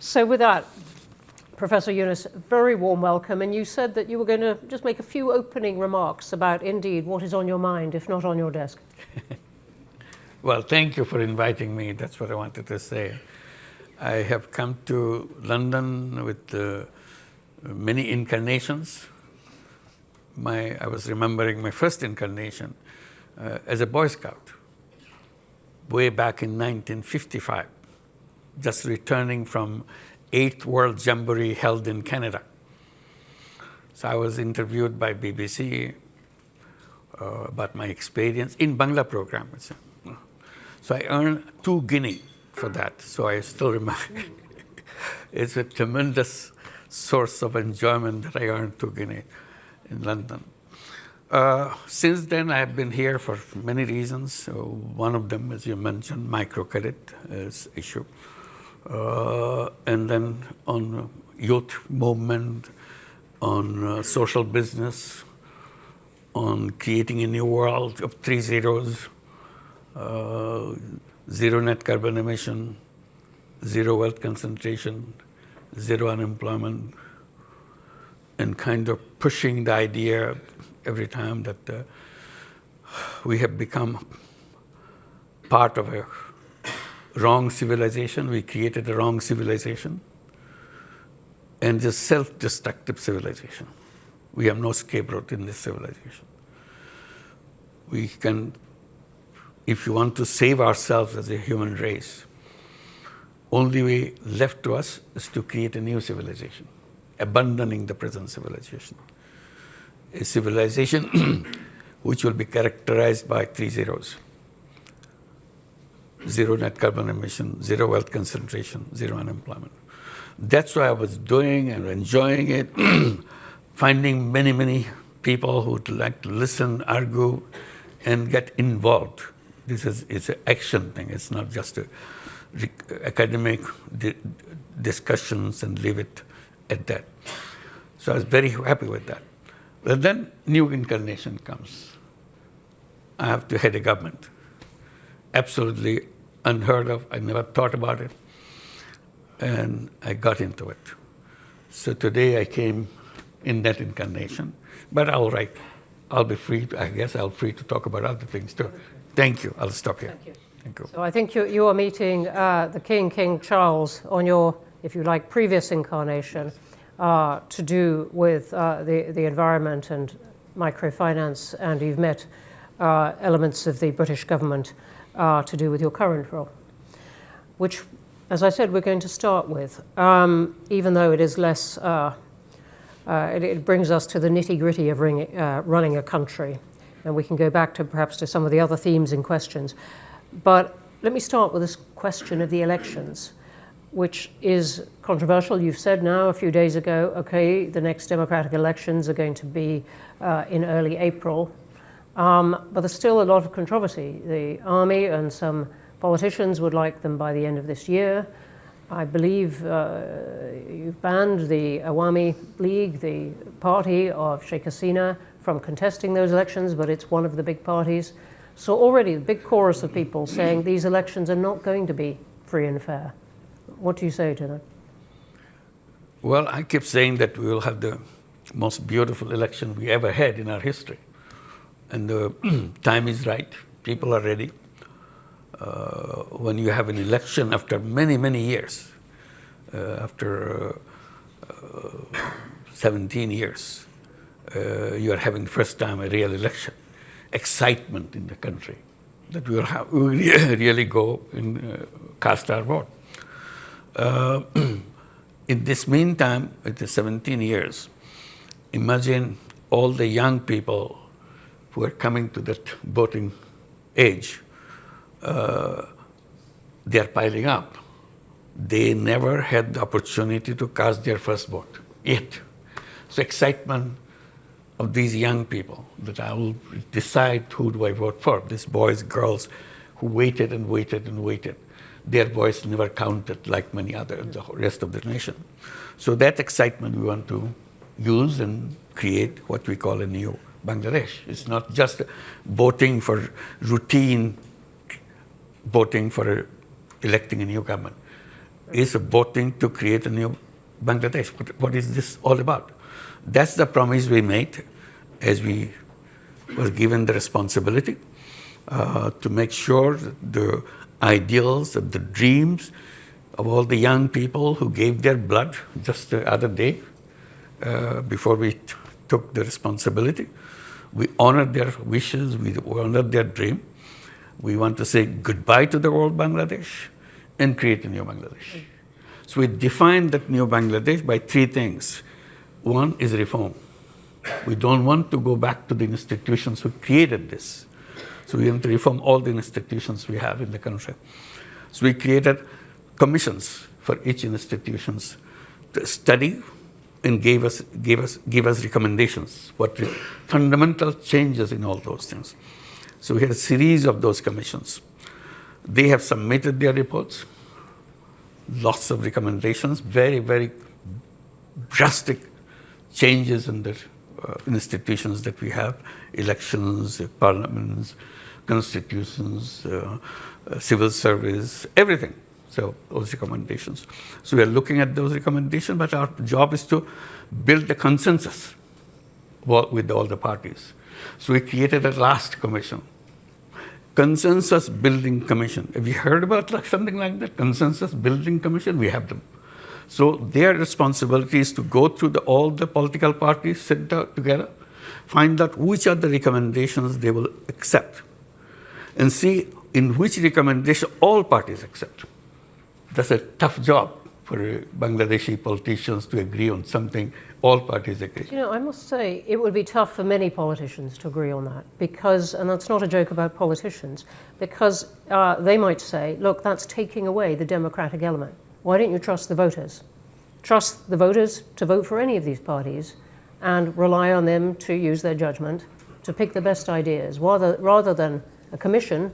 So with that, Professor Yunus, very warm welcome. And you said that you were going to just make a few opening remarks about, indeed, what is on your mind, if not on your desk. Well, thank you for inviting me. That's what I wanted to say. I have come to London with many incarnations. I was remembering my first incarnation as a Boy Scout way back in 1955, just returning from 8th World Jamboree held in Canada. So I was interviewed by BBC about my experience in Bangla program. So I earned 2 guinea for that. So I still remember. It's a tremendous source of enjoyment that I earned 2 guinea in London. Since then, I have been here for many reasons. So one of them, as you mentioned, microcredit is issue. And then on youth movement, on social business, on creating a new world of 3 zeros, zero net carbon emission, zero wealth concentration, zero unemployment, and kind of pushing the idea every time that we have become part of a wrong civilization. We created a wrong civilization and just self-destructive civilization. We have no scapegoat in this civilization. We can, if you want to save ourselves as a human race, only way left to us is to create a new civilization, abandoning the present civilization. A civilization which will be characterized by 3 zeros. Zero net carbon emission, zero wealth concentration, zero unemployment. That's what I was doing and enjoying it, finding many people who would like to listen, argue, and get involved. It's an action thing. It's not just academic discussions and leave it at that. So I was very happy with that. But then new incarnation comes. I have to head a government. Absolutely unheard of. I never thought about it. And I got into it. So today I came in that incarnation. But all right, I'll be free, I'll free to talk about other things too. Thank you. I'll stop here. Thank you. Thank you. So I think you are meeting the King Charles on your, if you like, previous incarnation to do with the environment and microfinance, and you've met elements of the British government to do with your current role, which, as I said, we're going to start with, even though it is less, it brings us to the nitty-gritty of running a country, and we can go back to perhaps to some of the other themes and questions. But let me start with this question of the elections, which is controversial. You've said now a few days ago, okay, the next democratic elections are going to be in early April. But there's still a lot of controversy. The army and some politicians would like them by the end of this year. I believe you've banned the Awami League, the party of Sheikh Hasina, from contesting those elections, but it's one of the big parties. So already a big chorus of people saying these elections are not going to be free and fair. What do you say to that? Well, I keep saying that we will have the most beautiful election we ever had in our history. And the time is right. People are ready. When you have an election after many years, after 17 years, you are having first time a real election. Excitement in the country that we will really go and cast our vote. In this meantime, with the 17 years, imagine all the young people who are coming to that voting age. They are piling up. They never had the opportunity to cast their first vote yet. So excitement of these young people that I will decide who do I vote for. These boys, girls who waited and waited and waited. Their voice never counted like many other, the rest of the nation. So that excitement we want to use and create what we call a new Bangladesh. It's not just voting for routine, voting for electing a new government. is voting to create a new Bangladesh. What is this all about? That's the promise we made as we were given the responsibility to make sure that the ideals, the dreams of all the young people who gave their blood just the other day before we took the responsibility, we honored their wishes, we honored their dream. We want to say goodbye to the old Bangladesh and create a new Bangladesh. So we defined that new Bangladesh by three things. One is reform. We don't want to go back to the institutions who created this. So we want to reform all the institutions we have in the country. So we created commissions for each institutions to study and give us recommendations, what fundamental changes in all those things. So we had a series of those commissions. They have submitted their reports, lots of recommendations, very, very drastic changes in the institutions that we have, elections, parliaments, constitutions, civil service, everything. So those recommendations. So we are looking at those recommendations, but our job is to build a consensus with all the parties. So we created a last commission, Consensus Building Commission. Have you heard about something like that? Consensus Building Commission? We have them. So their responsibility is to go through all the political parties, sit down together, find out which are the recommendations they will accept, and see in which recommendation all parties accept. That's a tough job for Bangladeshi politicians to agree on something all parties agree. You know, I must say it would be tough for many politicians to agree on that because, and that's not a joke about politicians, because they might say, look, that's taking away the democratic element. Why don't you trust the voters? Trust the voters to vote for any of these parties and rely on them to use their judgment to pick the best ideas, rather than a commission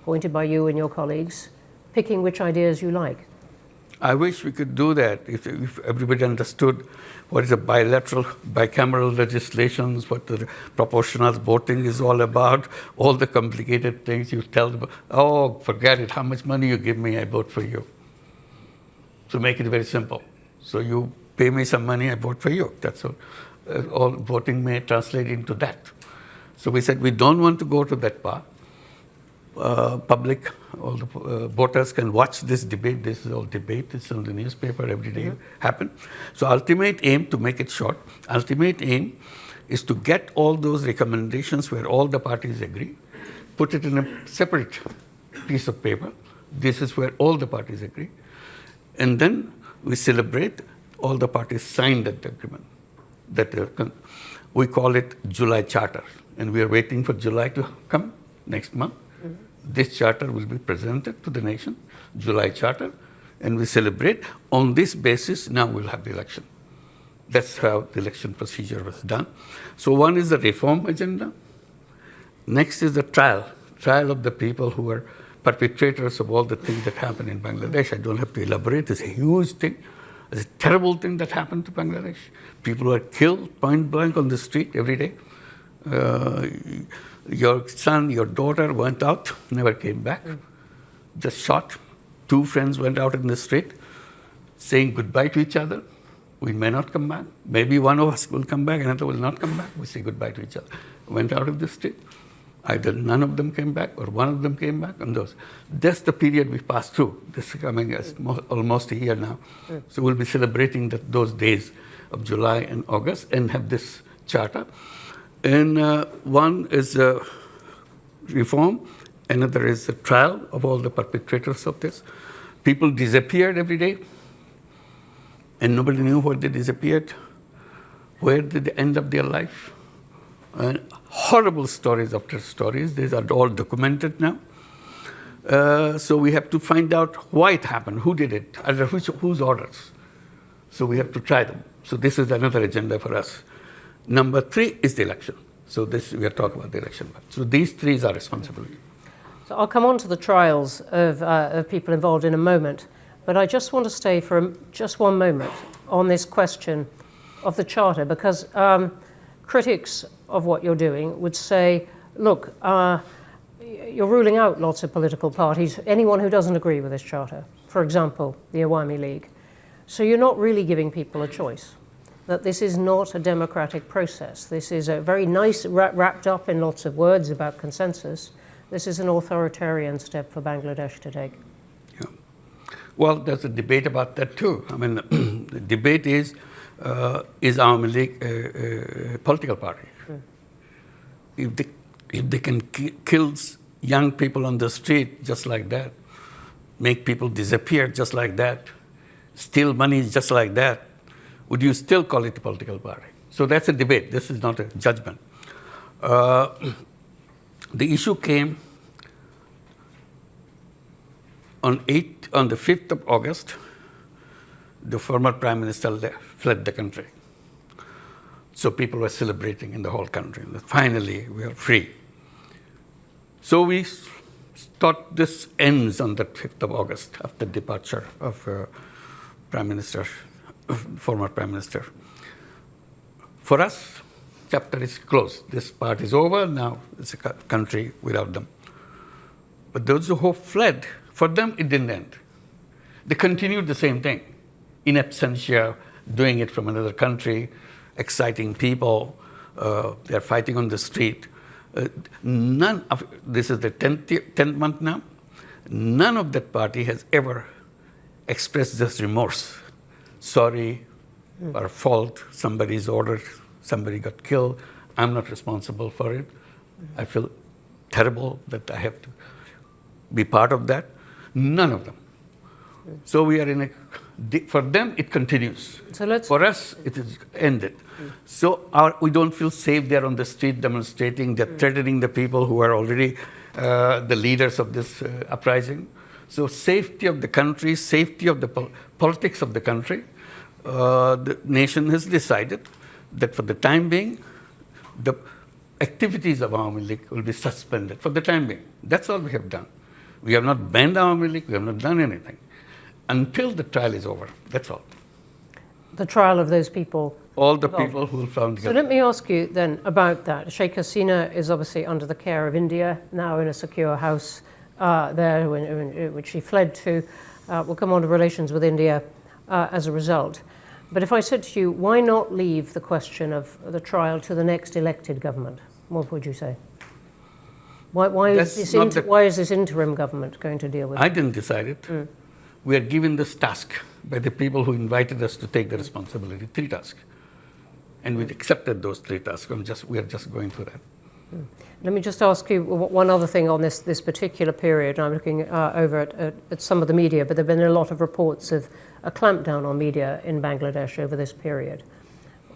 appointed by you and your colleagues picking which ideas you like. I wish we could do that if everybody understood what is a bicameral legislations, what the proportional voting is all about, all the complicated things you tell them, oh, forget it, how much money you give me, I vote for you. So make it very simple. So you pay me some money, I vote for you. That's all. All voting may translate into that. So we said we don't want to go to that part. Public, all the voters can watch this debate. This is all debate. It's on the newspaper every day. Happen. So ultimate aim, to make it short, ultimate aim is to get all those recommendations where all the parties agree, put it in a separate piece of paper. This is where all the parties agree. And then we celebrate all the parties signed that agreement. We call it July Charter. And we are waiting for July to come next month. This charter will be presented to the nation, July Charter, and we celebrate. On this basis, now we'll have the election. That's how the election procedure was done. So one is the reform agenda. Next is the trial of the people who are perpetrators of all the things that happen in Bangladesh. I don't have to elaborate. It's a huge thing. It's a terrible thing that happened to Bangladesh. People were killed point blank on the street every day. Your son, your daughter went out, never came back, just shot. Two friends went out in the street saying goodbye to each other. We may not come back. Maybe one of us will come back, another will not come back. We say goodbye to each other. Went out of the street. Either none of them came back or one of them came back. And that's the period we passed through. This is coming as almost a year now. So we'll be celebrating those days of July and August and have this charter. And one is reform, another is the trial of all the perpetrators of this. People disappeared every day, and nobody knew where they disappeared. Where did they end up their life? And horrible stories after stories. These are all documented now. So we have to find out why it happened, who did it, under whose orders. So we have to try them. So this is another agenda for us. Number 3 is the election. So we are talking about the election. So these 3 are responsibility. So I'll come on to the trials of people involved in a moment, but I just want to stay for just one moment on this question of the Charter, because critics of what you're doing would say, look, you're ruling out lots of political parties, anyone who doesn't agree with this Charter. for example, the Awami League. So you're not really giving people a choice, that this is not a democratic process. This is a very nice, wrapped up in lots of words about consensus. This is an authoritarian step for Bangladesh to take. Yeah. Well, there's a debate about that too. I mean, the debate is Awami League a political party? If they can kill young people on the street just like that, make people disappear just like that, steal money just like that, would you still call it a political party? So that's a debate. This is not a judgment. The issue came on the 5th of August. The former prime minister fled the country. So people were celebrating in the whole country. Finally, we are free. So we thought this ends on the 5th of August after departure of former prime minister. For us, chapter is closed. This part is over. Now it's a country without them. But those who fled, for them it didn't end. They continued the same thing, in absentia, doing it from another country, exciting people. They're fighting on the street. This is the 10th month now. None of that party has ever expressed this remorse. Sorry, our fault, somebody's ordered, somebody got killed. I'm not responsible for it. I feel terrible that I have to be part of that. None of them. So we are for them it continues. So for us, it is ended. So we don't feel safe there on the street demonstrating. They're threatening the people who are already the leaders of this uprising. So safety of the country, safety of the politics of the country, the nation has decided that for the time being, the activities of Awami League will be suspended for the time being. That's all we have done. We have not banned Awami League, we have not done anything. Until the trial is over, that's all. The trial of those people? All the people who found guilty. So let me ask you then about that. Sheikh Hasina is obviously under the care of India, now in a secure house there, which she fled to. We'll come on to relations with India as a result. But if I said to you, why not leave the question of the trial to the next elected government? What would you say? Why is this interim government going to deal with it? I didn't decide it. We are given this task by the people who invited us to take the responsibility, 3 tasks. And we accepted those 3 tasks. We are just going through that. Let me just ask you one other thing on this particular period. I'm looking over at some of the media, but there have been a lot of reports of a clampdown on media in Bangladesh over this period.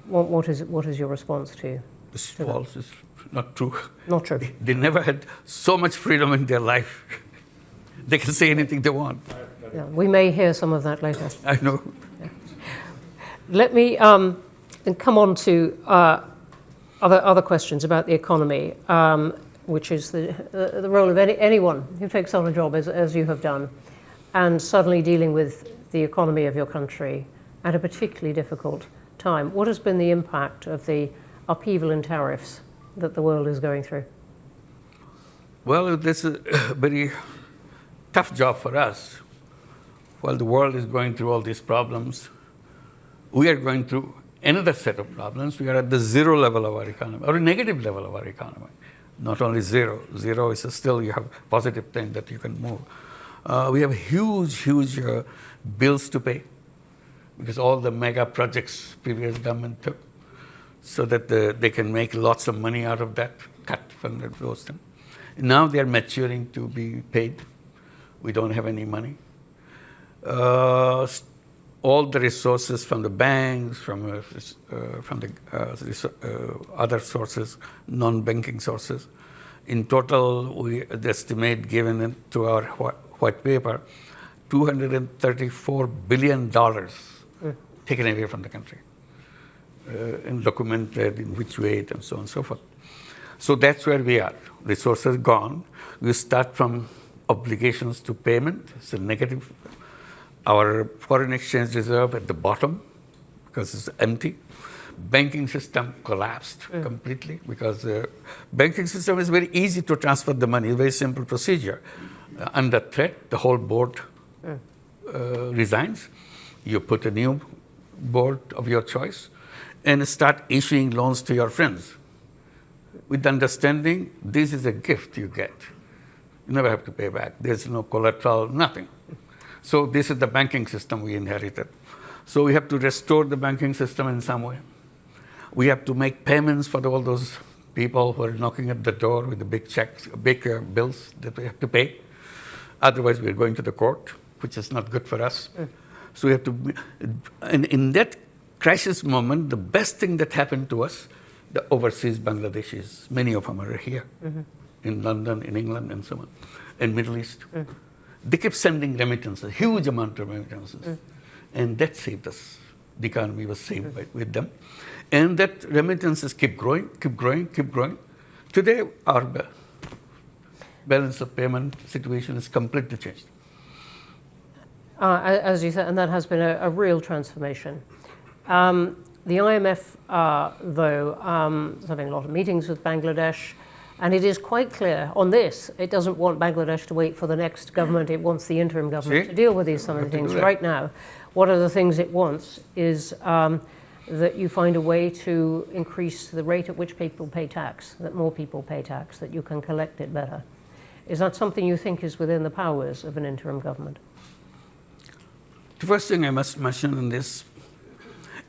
What is your response to? It's false. It's not true. Not true. They never had so much freedom in their life. They can say anything they want. Yeah, we may hear some of that later. I know. Yeah. Let me come on to other questions about the economy, which is the role of anyone who takes on a job as you have done, and suddenly dealing with the economy of your country at a particularly difficult time. What has been the impact of the upheaval in tariffs that the world is going through? Well, this is a very tough job for us. While the world is going through all these problems, we are going through another set of problems. We are at the 0 level of our economy, or a negative level of our economy. Not only 0. 0 is still, you have positive thing that you can move. We have huge bills to pay because all the mega projects previous government took, so that they can make lots of money out of that, cut from those things. Now they are maturing to be paid. We don't have any money. All the resources from the banks, from the other sources, non-banking sources. In total, we estimate, given to our white paper, $234 billion taken away from the country, and documented in which way, and so on and so forth. So that's where we are. Resources gone. We start from obligations to payment. It's a negative. Our foreign exchange reserve at the bottom because it's empty. Banking system collapsed completely because the banking system is very easy to transfer the money, very simple procedure. Under threat, the whole board resigns, you put a new board of your choice and start issuing loans to your friends with the understanding this is a gift you get. You never have to pay back. There's no collateral, nothing. So this is the banking system we inherited. So we have to restore the banking system in some way. We have to make payments for all those people who are knocking at the door with the big checks, big bills that we have to pay. Otherwise, we're going to the court, which is not good for us. So we have to, and in that crisis moment, the best thing that happened to us, the overseas Bangladeshis, many of them are here, in London, in England, and so on, and Middle East. They kept sending remittances, huge amount of remittances, and that saved us. The economy was saved with them. And that remittances keep growing, keep growing, keep growing. Today, our balance of payment situation is completely changed. As you said, and that has been a real transformation. The IMF, though, is having a lot of meetings with Bangladesh, and it is quite clear on this, it doesn't want Bangladesh to wait for the next government, it wants the interim government to deal with some of the things right now. One of the things it wants is that you find a way to increase the rate at which people pay tax, that more people pay tax, that you can collect it better. Is that something you think is within the powers of an interim government? The first thing I must mention in this,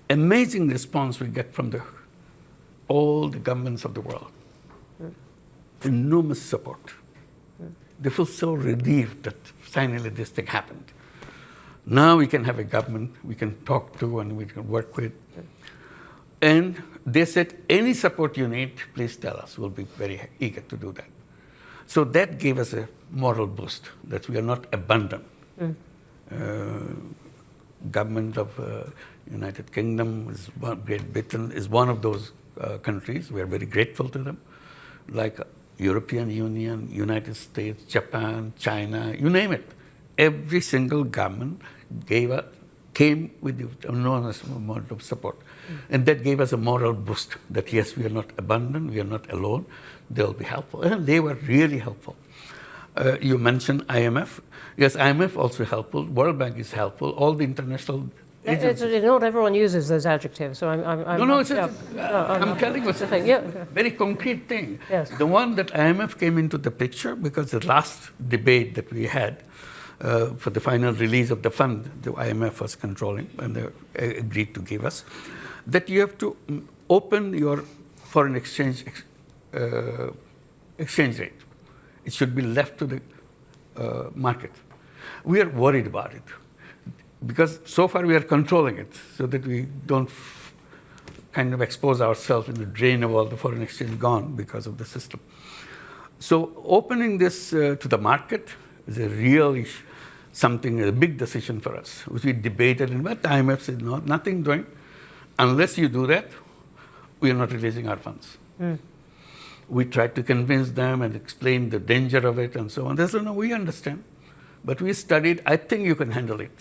amazing response we get from all the governments of the world. Enormous support. They feel so relieved that finally this thing happened. Now we can have a government we can talk to and we can work with. And they said, any support you need, please tell us. We'll be very eager to do that. So that gave us a moral boost, that we are not abandoned. Government of United Kingdom, Great Britain is one of those countries. We are very grateful to them. Like European Union, United States, Japan, China, you name it. Every single government came with an enormous amount of support. And that gave us a moral boost that yes, we are not abandoned, we are not alone, they'll be helpful. And they were really helpful. You mentioned IMF. Yes, IMF also helpful. World Bank is helpful. All the international agencies. Not everyone uses those adjectives, so I'm telling you a very concrete thing. Yes. The one that IMF came into the picture because the last debate that we had for the final release of the fund, the IMF was controlling and they agreed to give us, that you have to open your foreign exchange rate. It should be left to the market. We are worried about it because so far we are controlling it so that we don't kind of expose ourselves in the drain of all the foreign exchange gone because of the system. So opening this to the market is a real issue, a big decision for us, which we debated, and but the IMF said, no, nothing doing. Unless you do that, we are not releasing our funds. We tried to convince them and explain the danger of it and so on. They said, no, we understand. But we studied, I think you can handle it.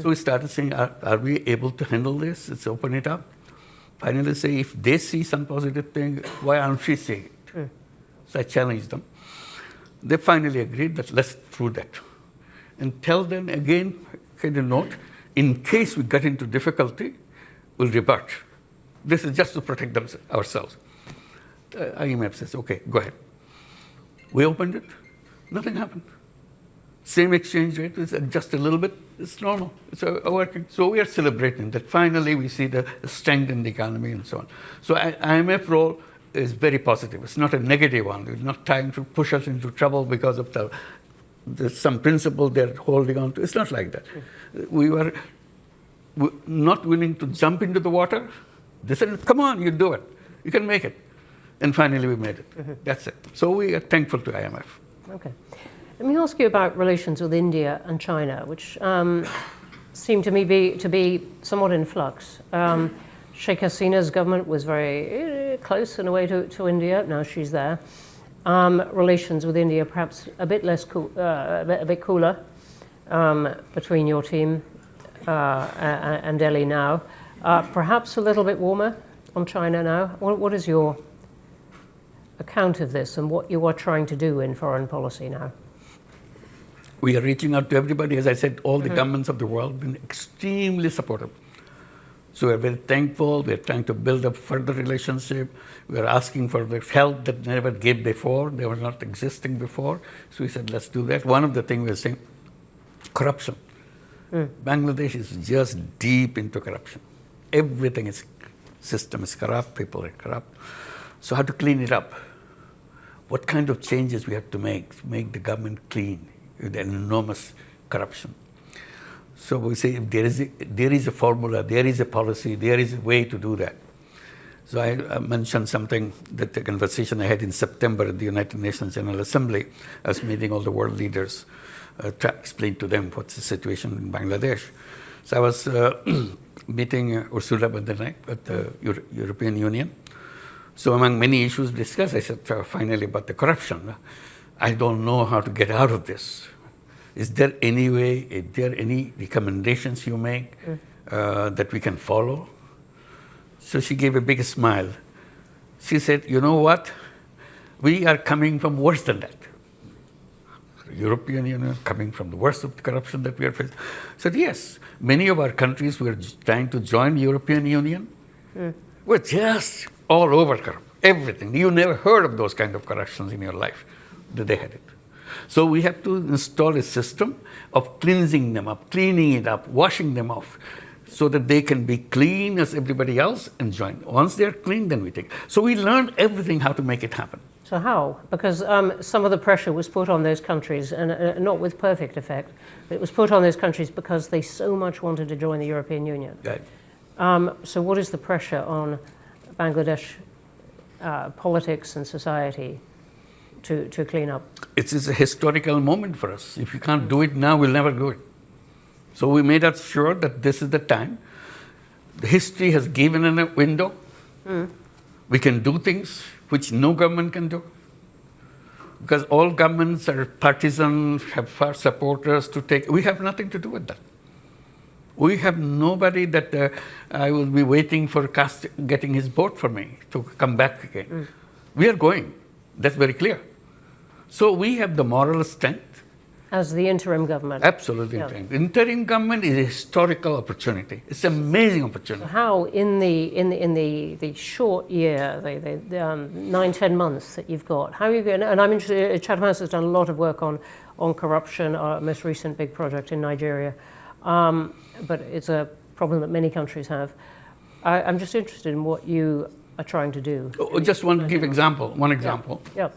So we started saying, are we able to handle this? Let's open it up. Finally say, if they see some positive thing, why aren't we seeing it? So I challenged them. They finally agreed that let's do that. And tell them again, kind of note, in case we get into difficulty, we'll revert. This is just to protect ourselves. IMF says, okay, go ahead. We opened it, nothing happened. Same exchange rate, is just a little bit, it's normal, it's working. So we are celebrating that finally we see the strength in the economy and so on. So IMF role is very positive. It's not a negative one. It's not trying to push us into trouble because of there's some principle they're holding on to. It's not like that. We were not willing to jump into the water. They said, come on, you do it. You can make it. And finally we made it. That's it. So we are thankful to IMF. Okay. Let me ask you about relations with India and China, which seem to me to be somewhat in flux. Sheikh Hasina's government was very close in a way to India. Now she's there. Relations with India perhaps a bit less a bit cooler between your team and Delhi now. Perhaps a little bit warmer on China now. What is your account of this and what you are trying to do in foreign policy now? We are reaching out to everybody. As I said, all the governments of the world have been extremely supportive. So we're very thankful. We're trying to build up further relationship. We're asking for the help that never gave before. They were not existing before. So we said, let's do that. One of the things we're saying, corruption. Bangladesh is just deep into corruption. Everything is, system is corrupt, people are corrupt. So how to clean it up? What kind of changes we have to make the government clean with enormous corruption? So we say if there is a formula, there is a policy, there is a way to do that. So I mentioned something, that the conversation I had in September at the United Nations General Assembly. I was meeting all the world leaders, to explain to them what's the situation in Bangladesh. So I was meeting Ursula von der Leyen at the European Union. So among many issues discussed, I said finally about the corruption. I don't know how to get out of this. Is there any way, is there any recommendations you make that we can follow? So she gave a big smile. She said, you know what? We are coming from worse than that. European Union coming from the worst of the corruption that we are facing. So yes, many of our countries were trying to join the European Union. We're just all over corrupt, everything. You never heard of those kind of corruptions in your life, that they had it. So we have to install a system of cleansing them up, cleaning it up, washing them off, so that they can be clean as everybody else and join. Once they're clean, then we take. So we learned everything how to make it happen. So how? Because some of the pressure was put on those countries, and not with perfect effect, but it was put on those countries because they so much wanted to join the European Union. Right. So what is the pressure on Bangladesh politics and society to clean up? It's a historical moment for us. If we can't do it now, we'll never do it. So we made us sure that this is the time. The history has given us a window. We can do things which no government can do. Because all governments are partisan, have supporters to take. We have nothing to do with that. We have nobody that I will be waiting for getting his vote for me to come back again. We are going. That's very clear. So we have the moral strength. As the interim government. Absolutely. Yeah. Interim government is a historical opportunity. It's an amazing opportunity. How in the short year, the 9-10 months that you've got, how are you going? And I'm interested. Chatham House has done a lot of work on corruption. Our most recent big project in Nigeria, but it's a problem that many countries have. I'm just interested in what you are trying to do. Just want to give example. One example. Yeah.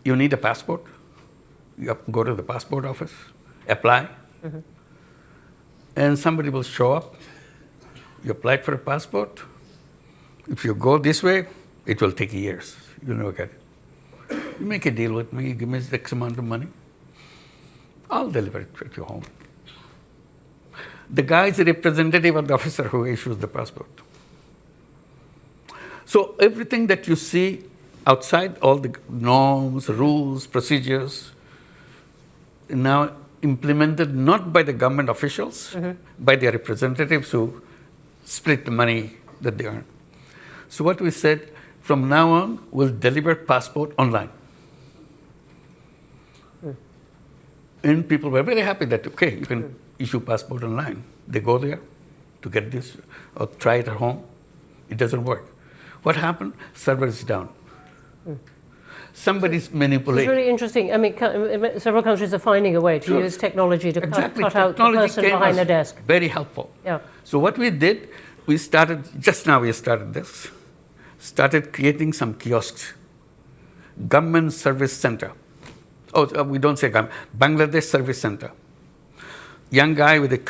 You need a passport. You have to go to the passport office, apply, and somebody will show up. You applied for a passport. If you go this way, it will take years. You'll never get it. You make a deal with me, you give me X amount of money, I'll deliver it at your home. The guy is a representative of the officer who issues the passport. So everything that you see outside, all the norms, rules, procedures, now implemented not by the government officials, by their representatives who split the money that they earn. So what we said, from now on, we'll deliver passport online. And people were very happy that, okay, you can issue passport online. They go there to get this or try it at home. It doesn't work. What happened? Server is down. Somebody's manipulating. It's really interesting. I mean, several countries are finding a way to use technology to cut out the person behind the desk. Very helpful. Yeah. So what we did, we started this, started creating some kiosks. Government Service Center. We don't say government, Bangladesh Service Center. Young guy with a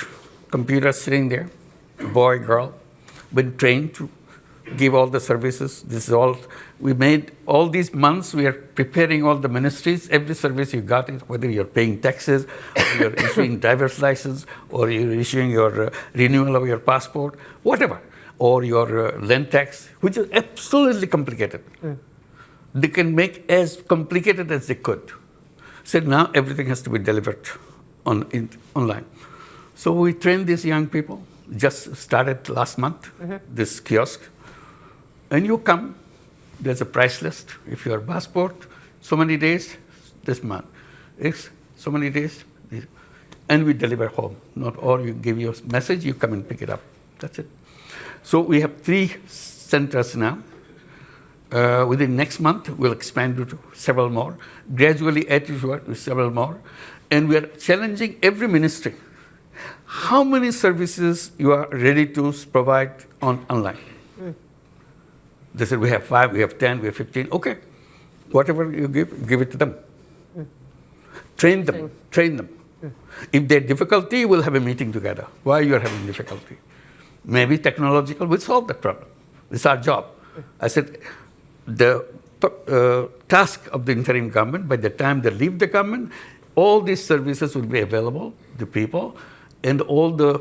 computer sitting there, boy, girl, been trained to give all the services. This is all, we made all these months, we are preparing all the ministries, every service you got, whether you're paying taxes, or you're issuing driver's license, or you're issuing your renewal of your passport, whatever, or your land tax, which is absolutely complicated. They can make as complicated as they could. So now everything has to be delivered online. So we trained these young people, just started last month, this kiosk. And you come, there's a price list. If your passport, so many days, this month. It's so many days, and we deliver home. Not all, you give your message, you come and pick it up. That's it. So we have 3 centers now. Within next month, we'll expand to several more. Gradually add to several more. And we are challenging every ministry. How many services you are ready to provide online? They said, we have 5, we have 10, we have 15. Okay, whatever you give it to them. Train them. If there's difficulty, we'll have a meeting together. Why you are having difficulty? Maybe technological, we'll solve that problem. It's our job. I said, the task of the interim government, by the time they leave the government, all these services will be available to people, and all the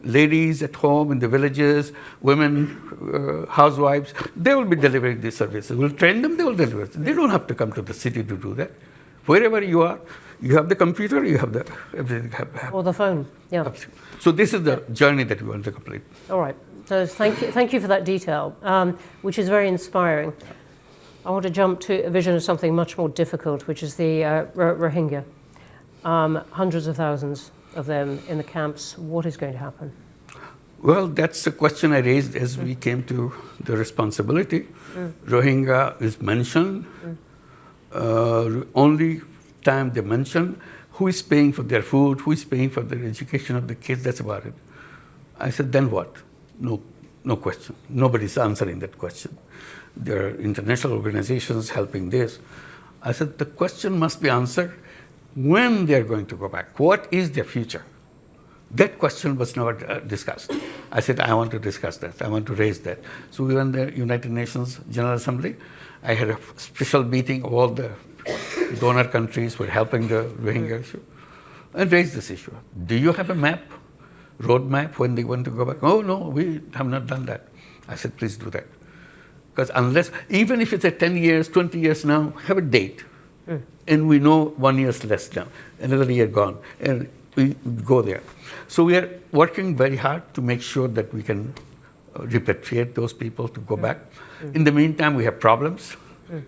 ladies at home in the villages, women, housewives, they will be delivering these services. We'll train them, they will deliver it. They don't have to come to the city to do that. Wherever you are, you have the computer, you have everything. Or the phone, yeah. So this is the journey that we want to complete. All right. So thank you for that detail, which is very inspiring. I want to jump to a vision of something much more difficult, which is the Rohingya. Hundreds of thousands of them in the camps. What is going to happen? Well, that's the question I raised as we came to the responsibility. Rohingya is mentioned. Only time they mention who is paying for their food, who is paying for their education of the kids, that's about it. I said, then what? No question. Nobody's answering that question. There are international organizations helping this. I said, the question must be answered when they're going to go back. What is their future? That question was never discussed. I said, I want to discuss that. I want to raise that. So we went to the United Nations General Assembly. I had a special meeting of all the donor countries who were helping the Rohingya issue and raised this issue. Do you have a map, road map, when they want to go back? Oh, no, we have not done that. I said, please do that. Because unless, even if it's a 10 years, 20 years now, have a date. And we know 1 year less now, another year gone, and we go there. So we are working very hard to make sure that we can repatriate those people to go back. In the meantime, we have problems.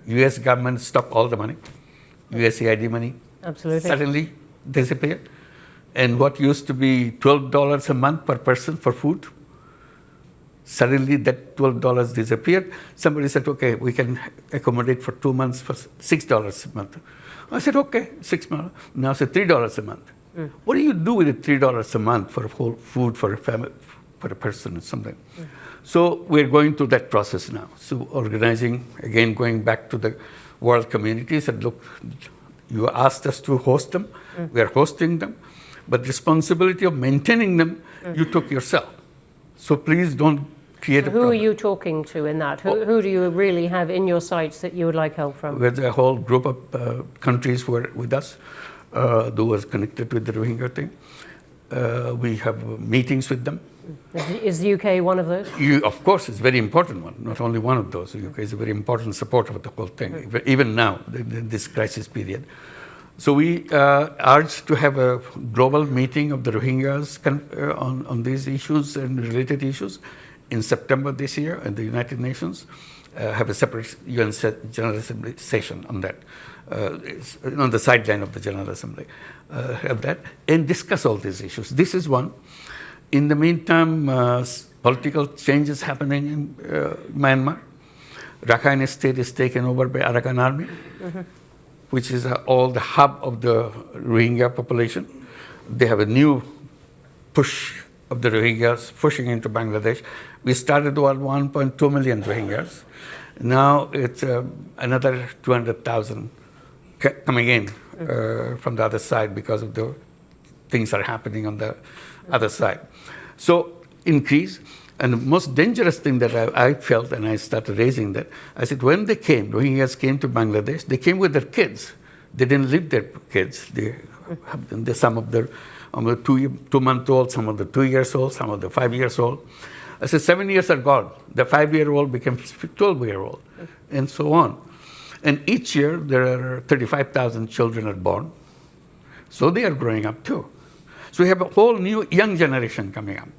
U.S. government stopped all the money, USAID money. Absolutely. Suddenly disappeared. And what used to be $12 a month per person for food, suddenly that $12 disappeared. Somebody said, okay, we can accommodate for 2 months for $6 a month. I said, okay, 6 months. Now it's $3 a month. What do you do with the $3 a month for whole food for a family, for a person or something? So we're going through that process now. So organizing, again, going back to the world community, said, look, you asked us to host them. We are hosting them. But responsibility of maintaining them, you took yourself. So please don't create a problem. Who are you talking to in that? Who do you really have in your sights that you would like help from? There's a whole group of countries who are with us, who was connected with the Rohingya thing. We have meetings with them. Is the UK one of those? Of course, it's a very important one, not only one of those. The UK is a very important supporter of the whole thing, even now, in this crisis period. So we urge to have a global meeting of the Rohingyas on these issues and related issues in September this year at the United Nations. Have a separate UN General Assembly session on that, on the sideline of the General Assembly. Have that and discuss all these issues. This is one. In the meantime, political changes happening in Myanmar. Rakhine State is taken over by Arakan Army, which is all the hub of the Rohingya population. They have a new push of the Rohingyas pushing into Bangladesh. We started with 1.2 million Rohingyas. Now it's another 200,000 coming in from the other side because of the things that are happening on the other side. So increase. And the most dangerous thing that I felt, and I started raising that, I said, when they came, Rohingyas came to Bangladesh, they came with their kids. They didn't leave their kids. Some of the 2-month-old, some of the 2 years old, some of the 5 years old. I said, 7 years are gone. The 5-year-old became 12-year-old, and so on. And each year, there are 35,000 children are born. So they are growing up too. So we have a whole new young generation coming up.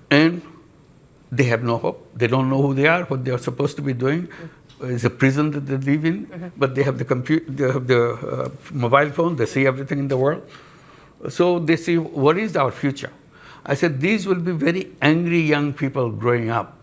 And they have no hope. They don't know who they are, what they are supposed to be doing. It's a prison that they live in, but they have the mobile phone. They see everything in the world. So they see, what is our future? I said, these will be very angry young people growing up.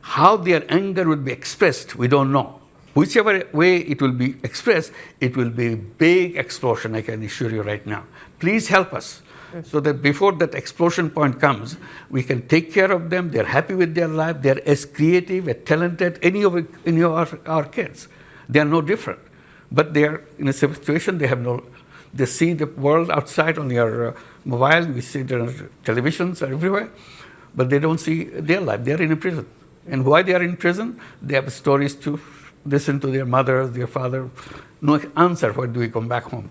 How their anger would be expressed, we don't know. Whichever way it will be expressed, it will be a big explosion, I can assure you right now. Please help us so that before that explosion point comes, we can take care of them. They're happy with their life. They're as creative, as talented, any of our kids. They are no different. But they are in a situation, they see the world outside on your mobile, we see their televisions everywhere, but they don't see their life. They're in a prison. And why they are in prison? They have stories to listen to their mother, their father. No answer, why do we come back home?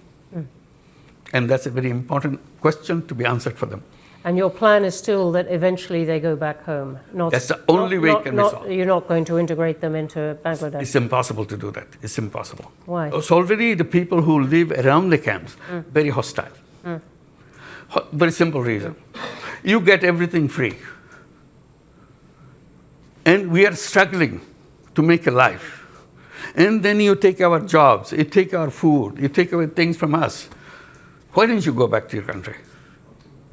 And that's a very important question to be answered for them. And your plan is still that eventually they go back home? That's the only way it can be solved. You're not going to integrate them into Bangladesh? It's impossible to do that. It's impossible. Why? It's already the people who live around the camps, very hostile. Very simple reason. You get everything free. And we are struggling to make a life. And then you take our jobs, you take our food, you take away things from us. Why didn't you go back to your country?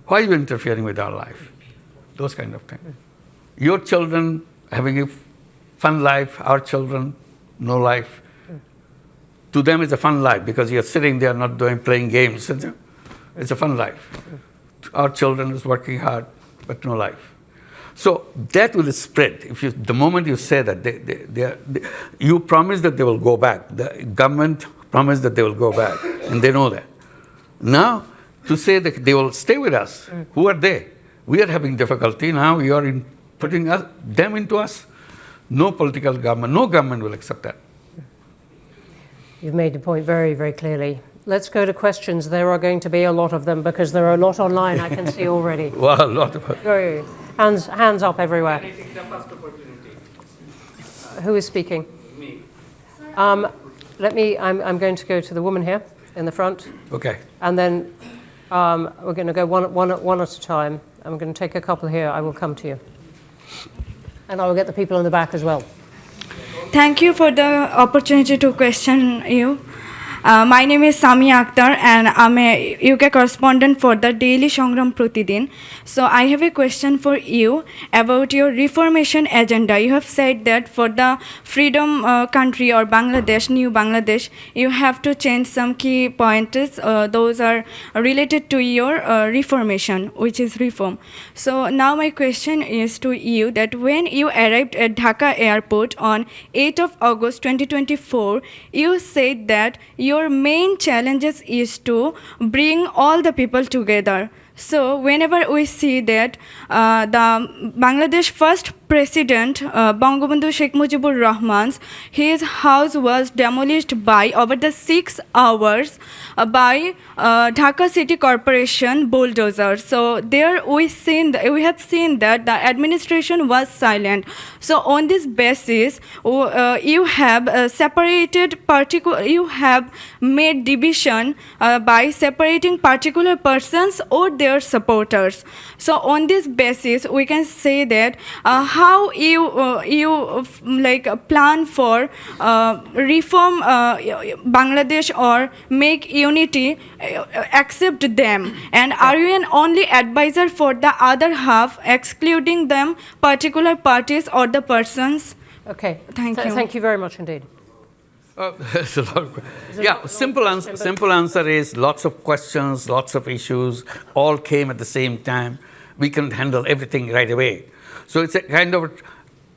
Why are you interfering with our life? Those kind of things. Your children having a fun life, our children, no life. To them it's a fun life because you're sitting there not playing games. It's a fun life. Our children is working hard, but no life. So that will spread. The moment you say that, you promise that they will go back. The government promised that they will go back, and they know that. Now, to say that they will stay with us, who are they? We are having difficulty now. You are putting them into us. No political government, no government will accept that. You've made the point very, very clearly. Let's go to questions. There are going to be a lot of them because there are a lot online, I can see already. Well, a lot of Hands up everywhere. Can I take the first opportunity? Who is speaking? Me. I'm going to go to the woman here in the front. Okay. And then we're going to go one at a time. I'm going to take a couple here. I will come to you. And I will get the people in the back as well. Thank you for the opportunity to question you. My name is Sami Akhtar and I'm a UK correspondent for the Daily Sangram Pratidin. So I have a question for you about your reformation agenda. You have said that for the freedom country or Bangladesh, new Bangladesh, you have to change some key pointers. Those are related to your reformation, which is reform. So now my question is to you that when you arrived at Dhaka airport on 8th of August 2024, you said that your main challenges is to bring all the people together. So whenever we see that the Bangladesh first president, Bangabandhu Sheikh Mujibur Rahman's, his house was demolished by over the 6 hours by Dhaka City Corporation bulldozer. So there we have seen that the administration was silent. So on this basis, you have you have made division by separating particular persons or their supporters. So on this basis, we can say that how you plan for reform Bangladesh or make unity, accept them, and are you an only advisor for the other half, excluding them particular parties or the persons? Okay. Thank you. Thank you very much indeed. There's a lot of questions. Yeah, simple answer is lots of questions, lots of issues, all came at the same time. We can handle everything right away. So it's a kind of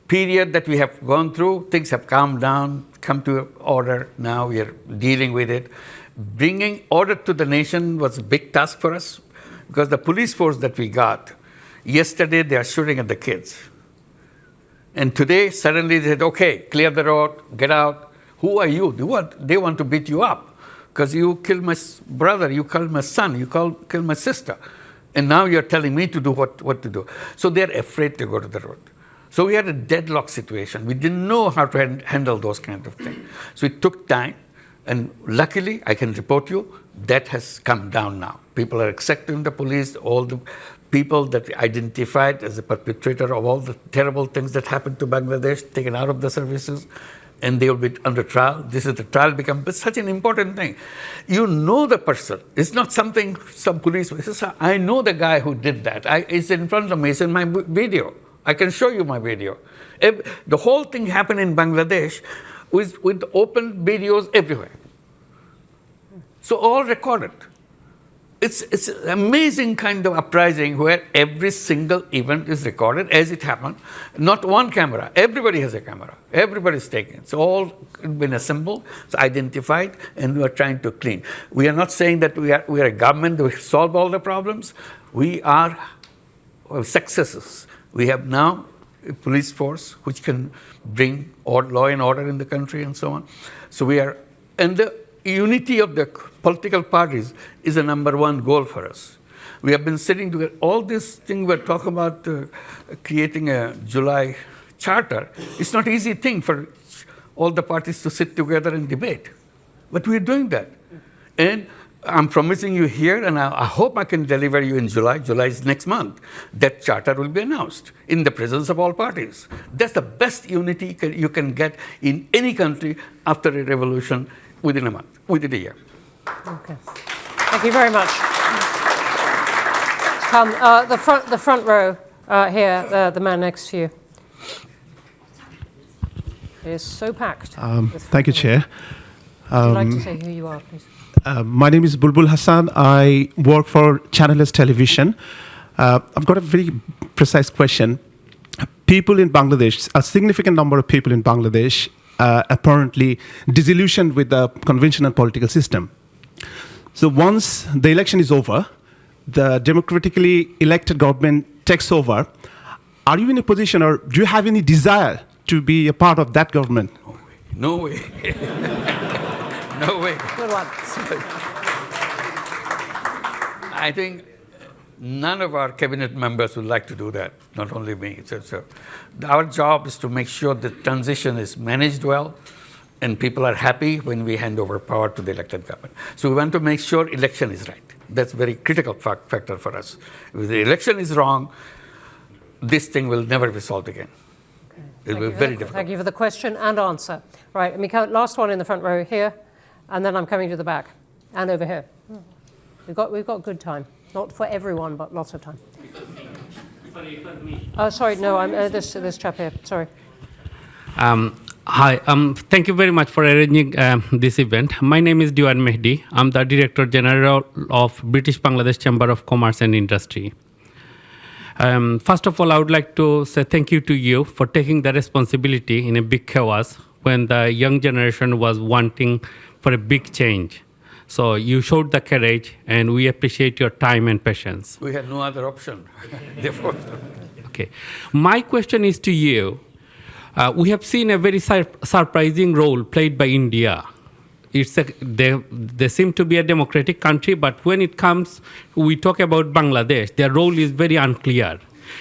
period that we have gone through. Things have calmed down, come to order. Now we are dealing with it. Bringing order to the nation was a big task for us because the police force that we got, yesterday they are shooting at the kids. And today, suddenly they said, okay, clear the road, get out. Who are you? They want to beat you up because you killed my brother, you killed my son, you killed my sister. And now you're telling me to do what to do. So they're afraid to go to the road. So we had a deadlock situation. We didn't know how to handle those kind of things. So it took time. And luckily, I can report you, that has come down now. People are accepting the police, all the people that identified as the perpetrator of all the terrible things that happened to Bangladesh, taken out of the services. and they will be under trial. This is the trial becomes such an important thing. You know the person. It's not something some police. I know the guy who did that. It's in front of me. It's in my video. I can show you my video. The whole thing happened in Bangladesh with open videos everywhere. So all recorded. It's an amazing kind of uprising where every single event is recorded as it happened. Not one camera. Everybody has a camera. Everybody's taking it. It's all been assembled, it's identified, and we are trying to clean. We are not saying that we are a government that solve all the problems. We are successes. We have now a police force which can bring law and order in the country and so on. So we are, and the unity of the political parties is a number one goal for us. We have been sitting together. All this thing we're talking about creating a July charter. It's not an easy thing for all the parties to sit together and debate. But we're doing that. And I'm promising you here, and I hope I can deliver you in July. July is next month. That charter will be announced in the presence of all parties. That's the best unity you can get in any country after a revolution within a month, within a year. Okay. Thank you very much. Come, the front row here, the man next to you. It is so packed. Thank you, Chair. Would you like to say who you are, please? My name is Bulbul Hassan. I work for Channel S Television. I've got a very precise question. People in Bangladesh, a significant number of people in Bangladesh, apparently disillusioned with the conventional political system. So once the election is over, the democratically elected government takes over. Are you in a position, or do you have any desire to be a part of that government? No way. No way. Good one. I think none of our cabinet members would like to do that, not only me. So our job is to make sure the transition is managed well and people are happy when we hand over power to the elected government. So we want to make sure election is right. That's a very critical factor for us. If the election is wrong, this thing will never be solved again. It will be very difficult. Thank you for the question and answer. Right, let me count. Last one in the front row here, and then I'm coming to the back and over here. We've got good time. Not for everyone, but lots of time. Sorry, no, I'm this chap here. Sorry. Hi, thank you very much for arranging this event. My name is Diwan Mehdi. I'm the Director General of British Bangladesh Chamber of Commerce and Industry. First of all, I would like to say thank you to you for taking the responsibility in a big chaos when the young generation was wanting for a big change. So you showed the courage, and we appreciate your time and patience. We had no other option. Therefore, Okay. My question is to you. We have seen a very surprising role played by India. They seem to be a democratic country, but when it comes, we talk about Bangladesh, their role is very unclear.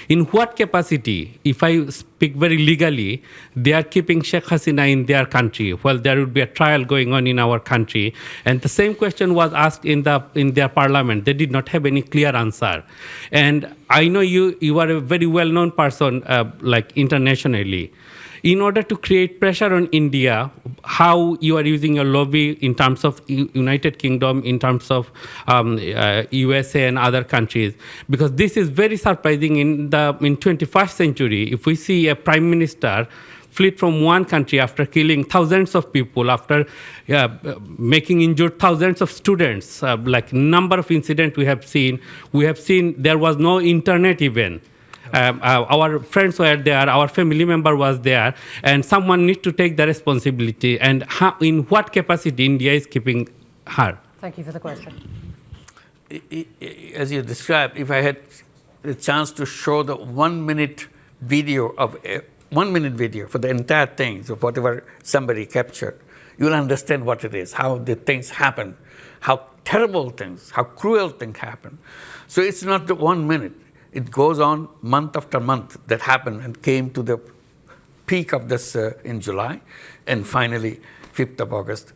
In what capacity, if I speak very legally, they are keeping Sheikh Hasina in their country? Well, there would be a trial going on in our country. And the same question was asked in their parliament. They did not have any clear answer. And I know you are a very well-known person, like internationally. In order to create pressure on India, how you are using your lobby in terms of United Kingdom, in terms of USA and other countries, because this is very surprising in 21st century. If we see a prime minister fled from one country after killing thousands of people, after making injured thousands of students, like number of incidents we have seen there was no internet even. Our friends were there, our family member was there, and someone needs to take the responsibility. And in what capacity India is keeping her? Thank you for the question. as you described, if I had the chance to show the 1 minute video for the entire thing, so whatever somebody captured, you'll understand what it is, how the things happen, how terrible things, how cruel things happen. So it's not the 1 minute. It goes on month after month that happened and came to the peak of this in July, and finally, 5th of August,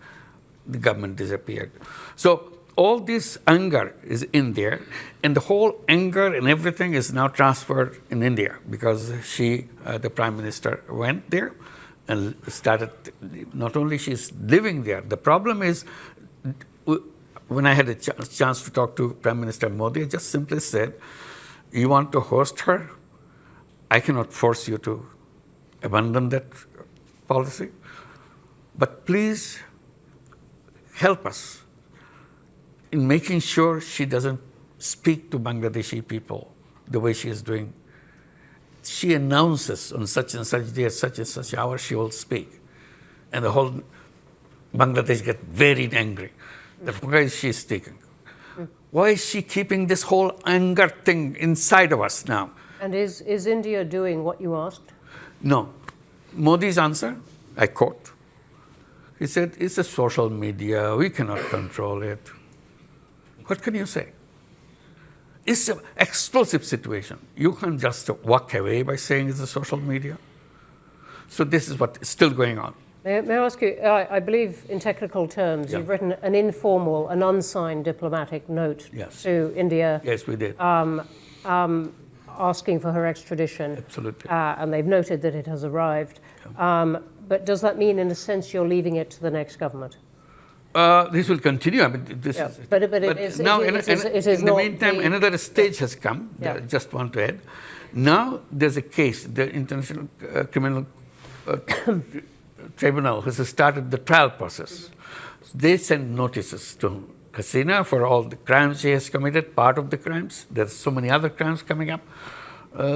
the government disappeared. So all this anger is in there, and the whole anger and everything is now transferred in India because the Prime Minister went there, and started, not only she's living there, the problem is, when I had a chance to talk to Prime Minister Modi, I just simply said, you want to host her? I cannot force you to abandon that policy, but please help us in making sure she doesn't speak to Bangladeshi people the way she is doing. She announces on such and such day, such and such hour, she will speak. And the whole Bangladesh gets very angry. That why is she speaking? Why is she keeping this whole anger thing inside of us now? And is India doing what you asked? No. Modi's answer, I quote, he said, it's a social media, we cannot control it. What can you say? It's an explosive situation. You can't just walk away by saying it's a social media. So this is what is still going on. May I ask you, I believe in technical terms, Yeah. you've written an informal, an unsigned diplomatic note Yes. to India. Yes, we did. Asking for her extradition. Absolutely. And they've noted that it has arrived. But does that mean, in a sense, you're leaving it to the next government? This will continue. I mean, this Yeah, is, but it is- now, it is in the not meantime, the- another stage has come. Yeah. I just want to add. Now there's a case. The International Criminal Tribunal has started the trial process. They send notices to Hasina for all the crimes she has committed, part of the crimes. There's so many other crimes coming up.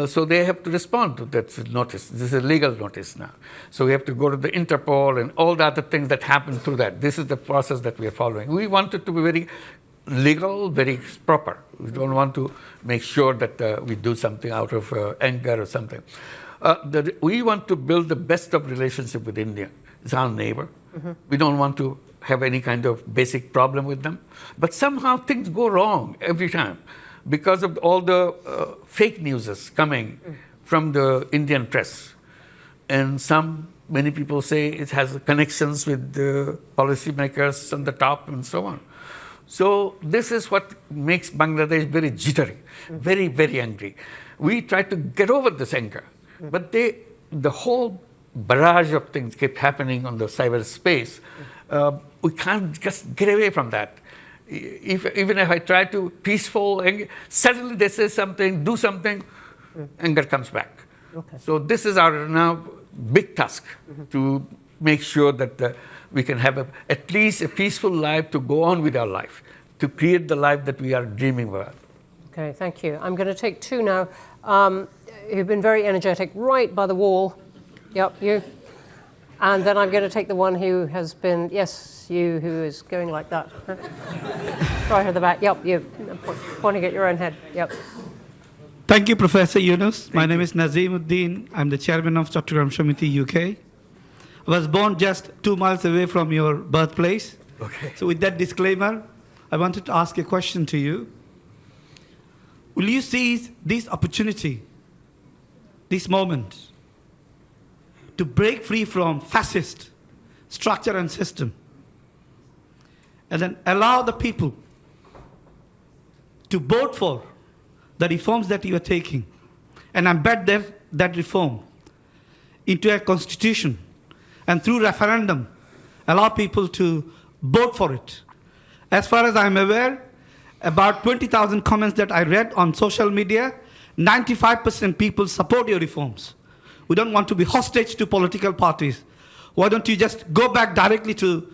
So they have to respond to that notice. This is a legal notice now. So we have to go to the Interpol and all the other things that happen through that. This is the process that we are following. We want it to be very legal, very proper. We don't want to make sure that we do something out of anger or something. We want to build the best of relationship with India. It's our neighbor. We don't want to have any kind of basic problem with them. But somehow things go wrong every time, because of all the fake news coming from the Indian press. And many people say it has connections with the policymakers on the top and so on. So this is what makes Bangladesh very jittery, very, very angry. We try to get over this anger, but the whole barrage of things keep happening on the cyberspace. We can't just get away from that. Even if I try to peaceful, suddenly they say something, do something, anger comes back. Okay. So this is our now big task, to make sure that we can have at least a peaceful life to go on with our life, to create the life that we are dreaming about. Okay, thank you. I'm going to take two now. You've been very energetic, right by the wall. Yep, you. And then I'm going to take the one who has been, yes, you, who is going like that. Right at the back. Yep, you. Pointing at your own head. Yep. Thank you, Professor Yunus. My name is Nazimuddin. I'm the chairman of Chattogram Samiti, UK. I was born just 2 miles away from your birthplace. Okay. So with that disclaimer, I wanted to ask a question to you. Will you seize this opportunity, this moment, to break free from fascist structure and system, and then allow the people to vote for the reforms that you are taking, and embed that reform into a constitution, and through referendum, allow people to vote for it? As far as I'm aware, about 20,000 comments that I read on social media, 95% people support your reforms. We don't want to be hostage to political parties. Why don't you just go back directly to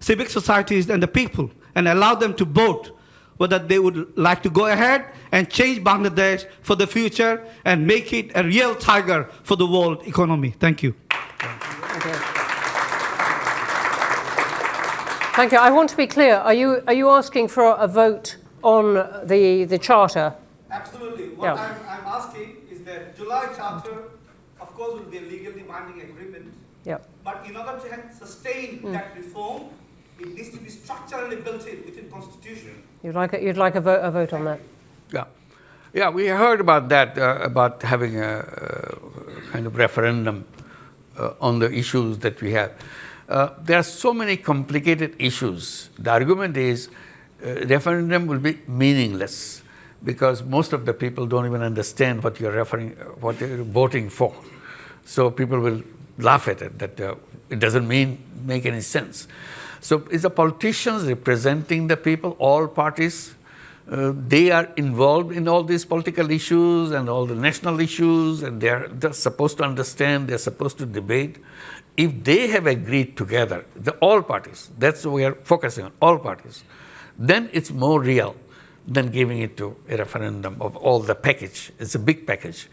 civic societies and the people and allow them to vote whether they would like to go ahead and change Bangladesh for the future and make it a real tiger for the world economy. Thank you. Thank you. Thank you. I want to be clear. Are you asking for a vote on the charter? Absolutely. Yeah. I'm asking is that July Charter, of course, will be a legally binding agreement. Yep. But in order to sustain that reform, it needs to be structurally built in within Constitution. You'd like a vote on that? Yeah, we heard about that, about having a kind of referendum on the issues that we have. There are so many complicated issues. The argument is referendum will be meaningless because most of the people don't even understand what you're voting for. So people will laugh at it, that it doesn't make any sense. So it's the politicians representing the people, all parties. They are involved in all these political issues and all the national issues, and they're supposed to understand, they're supposed to debate. If they have agreed together, all parties, that's what we are focusing on, all parties, then it's more real than giving it to a referendum of all the package. It's a big package.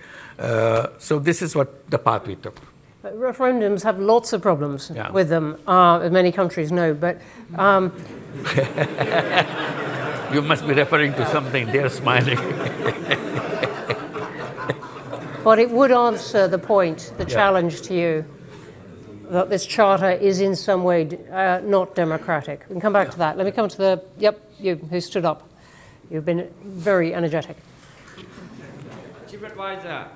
So this is what the path we took. Referendums have lots of problems Yeah. with them, as many countries know, but You must be referring to something, they're smiling. but it would answer the point, the Yeah. challenge to you, that this charter is in some way not democratic. We can come back to that. Let me come to you who stood up. You've been very energetic. Chief Advisor,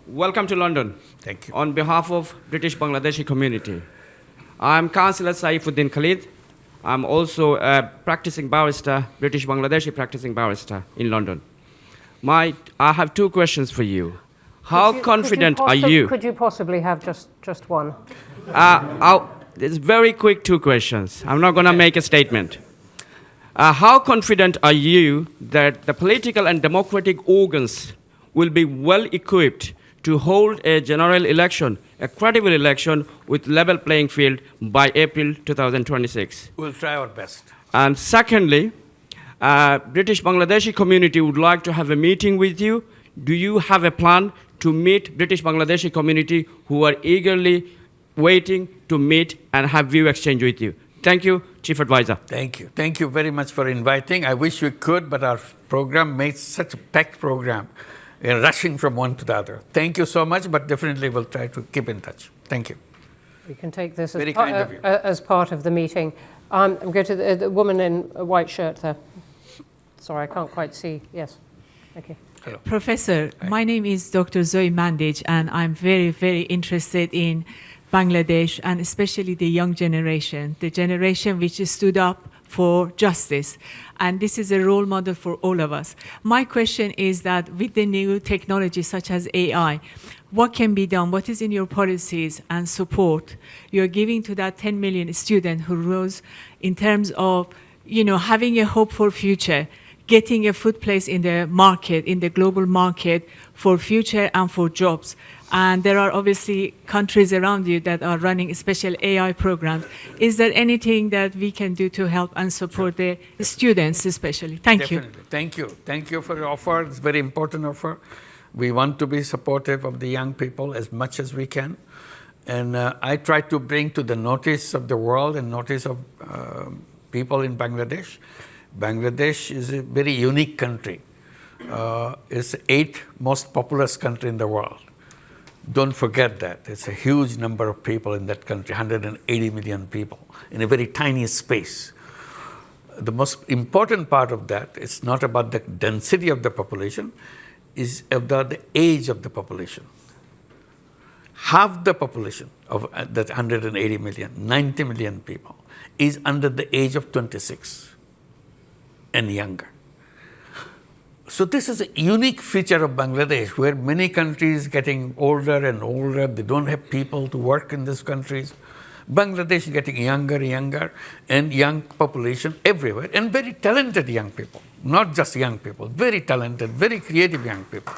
welcome to London. Thank you. On behalf of British Bangladeshi community, I'm Councillor Saifuddin Khalid. I'm also a practicing barrister, British Bangladeshi practicing barrister in London. I have two questions for you. How confident are you? Could you possibly have just one? It's very quick two questions. I'm not going to make a statement. How confident are you that the political and democratic organs will be well equipped to hold a general election, a credible election with level playing field by April 2026? We'll try our best. And secondly, British Bangladeshi community would like to have a meeting with you. Do you have a plan to meet British Bangladeshi community who are eagerly waiting to meet and have view exchange with you? Thank you, Chief Advisor. Thank you. Thank you very much for inviting. I wish we could, but our program made such a packed program, rushing from one to the other. Thank you so much, but definitely we'll try to keep in touch. Thank you. We can take this Very kind of you. as part of the meeting. I'm going to the woman in a white shirt there. Sorry, I can't quite see. Yes. Thank you. Hello. Professor, my name is Dr. Zoe Mandage, and I'm very, very interested in Bangladesh, and especially the young generation, the generation which stood up for justice. And this is a role model for all of us. My question is that with the new technology such as AI, what can be done? What is in your policies and support you're giving to that 10 million student who rose in terms of, having a hope for future, getting a foot place in the market, in the global market for future and for jobs? And there are obviously countries around you that are running special AI programs. Is there anything that we can do to help and support the students especially? Thank you. Definitely. Thank you. Thank you for your offer. It's a very important offer. We want to be supportive of the young people as much as we can. And I try to bring to the notice of the world and notice of people in Bangladesh. Bangladesh is a very unique country. It's the 8th most populous country in the world. Don't forget that. It's a huge number of people in that country, 180 million people, in a very tiny space. The most important part of that is not about the density of the population, is about the age of the population. Half the population of that 180 million, 90 million people, is under the age of 26 and younger. So this is a unique feature of Bangladesh, where many countries getting older and older, they don't have people to work in these countries. Bangladesh is getting younger and younger, and young population everywhere, and very talented young people, not just young people, very talented, very creative young people.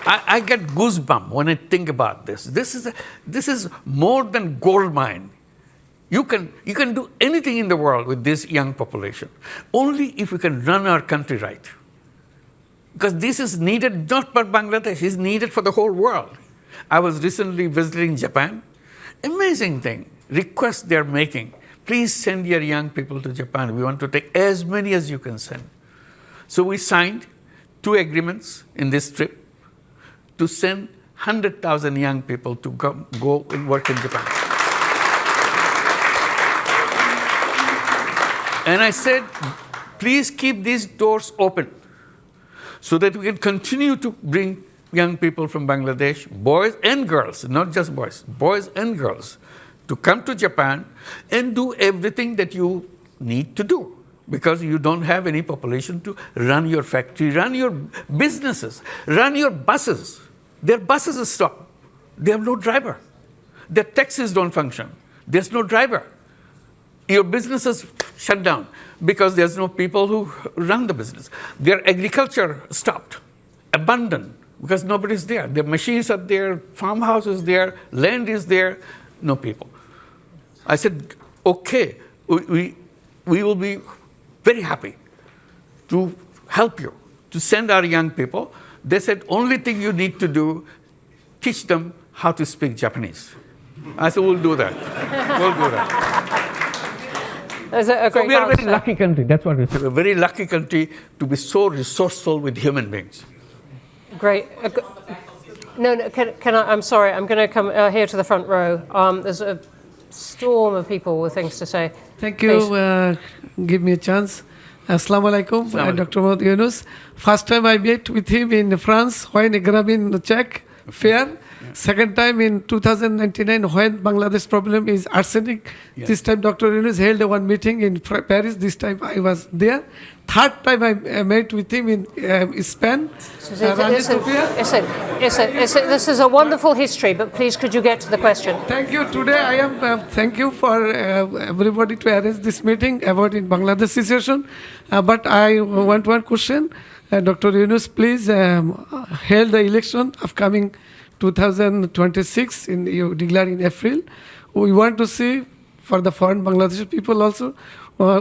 I get goosebumps when I think about this. This is more than gold mine. You can do anything in the world with this young population, only if we can run our country right. Because this is needed not for Bangladesh, it's needed for the whole world. I was recently visiting Japan. Amazing thing, request they're making. Please send your young people to Japan. We want to take as many as you can send. So we signed 2 agreements in this trip to send 100,000 young people to go and work in Japan. And I said, please keep these doors open so that we can continue to bring young people from Bangladesh, boys and girls, not just boys and girls, to come to Japan and do everything that you need to do. because you don't have any population to run your factory, run your businesses, run your buses. Their buses are stopped. They have no driver. Their taxis don't function. There's no driver. Your businesses shut down because there's no people who run the business. Their agriculture stopped, abandoned, because nobody's there. Their machines are there, farmhouse is there, land is there, no people. I said, okay, we will be very happy to help you, to send our young people. They said, only thing you need to do, teach them how to speak Japanese. I said, we'll do that. We'll do that. There's a great We are a very answer. lucky country. That's what we say. We're a very lucky country to be so resourceful with human beings. Great. No, can I? I'm sorry. I'm going to come here to the front row. There's a storm of people with things to say. Thank you. Give me a chance. Assalamu alaikum, Dr. Mohammad Yunus. First time I met with him in France when Grameen Czech fair. Second time in 2099 when Bangladesh problem is arsenic. Yes. This time Dr. Yunus held one meeting in Paris. This time I was there. Third time I met with him in Spain. This is a wonderful history, but please could you get to the question? Thank you. Today I am thank you for everybody to arrange this meeting about in Bangladesh situation. But I want one question. Dr. Yunus, please held the election upcoming 2026 you declare in April. We want to see for the foreign Bangladeshi people also.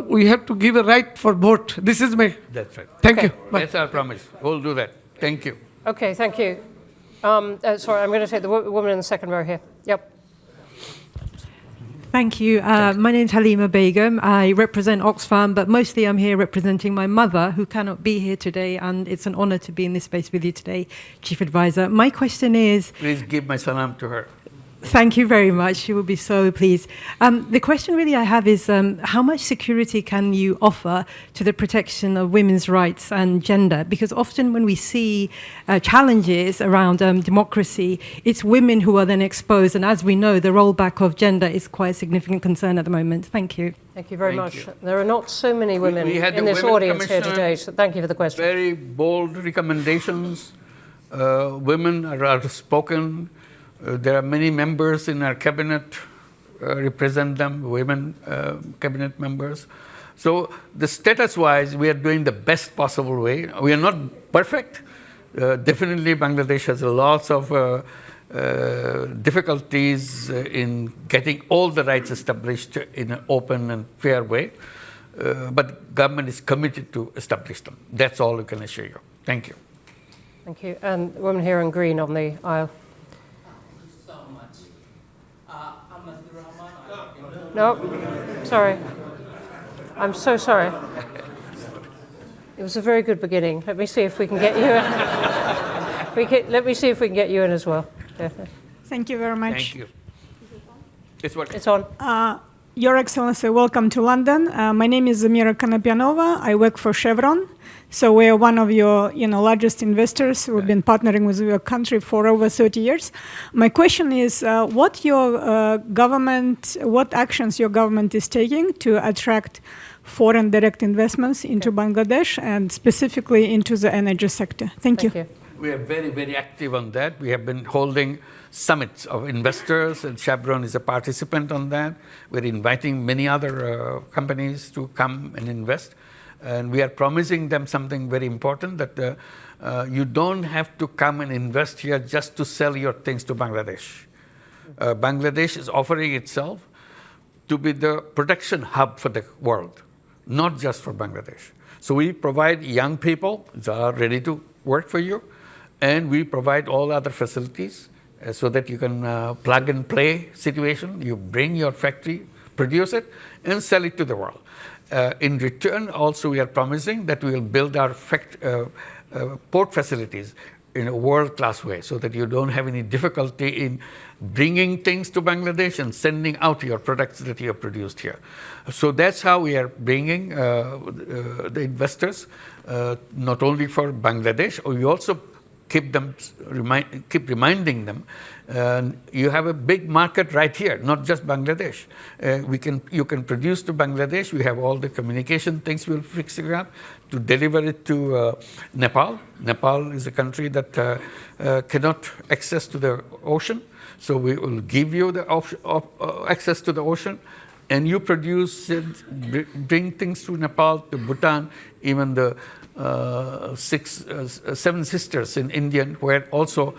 We have to give a right for vote. This is my. That's right. Thank you. Bye. That's our promise. We'll do that. Thank you. Okay, thank you. Sorry, I'm going to take the woman in the second row here. Yep. Thank you. My name's Halima Begum. I represent Oxfam, but mostly I'm here representing my mother, who cannot be here today, and it's an honor to be in this space with you today, Chief Advisor. My question is... Please give my salam to her. Thank you very much. She will be so pleased. The question really I have is how much security can you offer to the protection of women's rights and gender? Because often when we see challenges around democracy, it's women who are then exposed. And as we know, the rollback of gender is quite a significant concern at the moment. Thank you. Thank you very Thank much. you. There are not so many women We had in the this Women audience here Commissioner. today, so thank you for the question. Very bold recommendations. Women are outspoken. There are many members in our cabinet represent them, women cabinet members. So the status-wise, we are doing the best possible way. We are not perfect. Definitely Bangladesh has lots of difficulties in getting all the rights established in an open and fair way. But government is committed to establish them. That's all we can assure you. Thank you. Thank you. And the woman here in green on the aisle. No, sorry. I'm so sorry. It was a very good beginning. Let me see if we can get you in. Let me see if we can get you in as well. Yeah. Thank you very much. Thank you. It's working. It's on. Your Excellency, welcome to London. My name is Zamira Konopianova. I work for Chevron. So we are one of your largest investors. We've been partnering with your country for over 30 years. My question is, what actions your government is taking to attract foreign direct investments into Bangladesh and specifically into the energy sector? Thank you. We are very, very active on that. We have been holding summits of investors, and Chevron is a participant on that. We're inviting many other companies to come and invest. And we are promising them something very important, that you don't have to come and invest here just to sell your things to Bangladesh. Bangladesh is offering itself to be the production hub for the world, not just for Bangladesh. So we provide young people that are ready to work for you, and we provide all other facilities so that you can plug and play situation. You bring your factory, produce it, and sell it to the world. In return, also, we are promising that we will build our port facilities in a world-class way so that you don't have any difficulty in bringing things to Bangladesh and sending out your products that you have produced here. So that's how we are bringing the investors, not only for Bangladesh, we also keep reminding them. You have a big market right here, not just Bangladesh. You can produce to Bangladesh. We have all the communication things we'll fix it up to deliver it to Nepal. Nepal is a country that cannot access to the ocean. So we will give you the access to the ocean, and you produce it, bring things to Nepal, to Bhutan, even the Seven Sisters in India, where also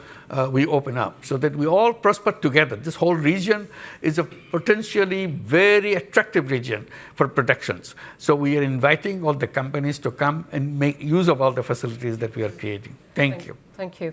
we open up, so that we all prosper together. This whole region is a potentially very attractive region for productions. So we are inviting all the companies to come and make use of all the facilities that we are creating. Thank you. Thank you.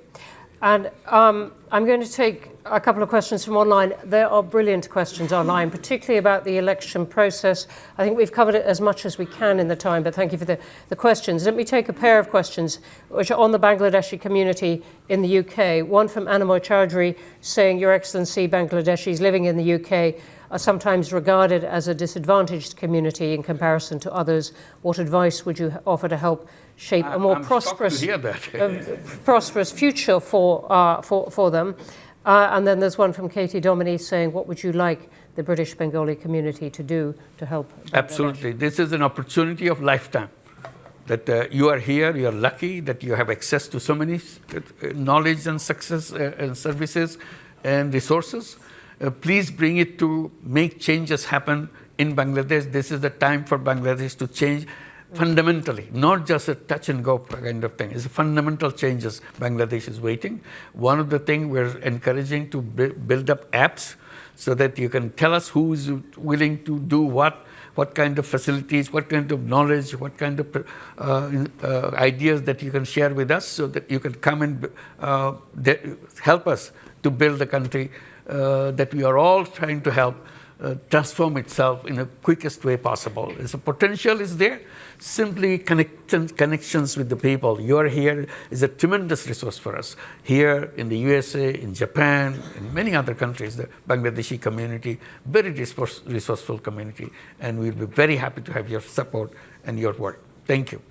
And I'm going to take a couple of questions from online. There are brilliant questions online, particularly about the election process. I think we've covered it as much as we can in the time, but thank you for the questions. Let me take a pair of questions which are on the Bangladeshi community in the UK. One from Anamoy Chowdhury saying, Your Excellency, Bangladeshis living in the UK are sometimes regarded as a disadvantaged community in comparison to others. What advice would you offer to help shape a more prosperous future for them? And then there's one from Katie Dominy saying, what would you like the British Bengali community to do to help Bangladesh? Absolutely. This is an opportunity of lifetime. That you are here, you are lucky that you have access to so many knowledge and success and services and resources. Please bring it to make changes happen in Bangladesh. This is the time for Bangladesh to change fundamentally, not just a touch and go kind of thing. It's fundamental changes Bangladesh is waiting. One of the things we're encouraging to build up apps so that you can tell us who is willing to do what kind of facilities, what kind of knowledge, what kind of ideas that you can share with us so that you can come and help us to build the country that we are all trying to help transform itself in the quickest way possible. The potential is there. Simply connections with the people. You are here is a tremendous resource for us. Here in the USA, in Japan, in many other countries, the Bangladeshi community, very resourceful community, and we'll be very happy to have your support and your work. Thank you.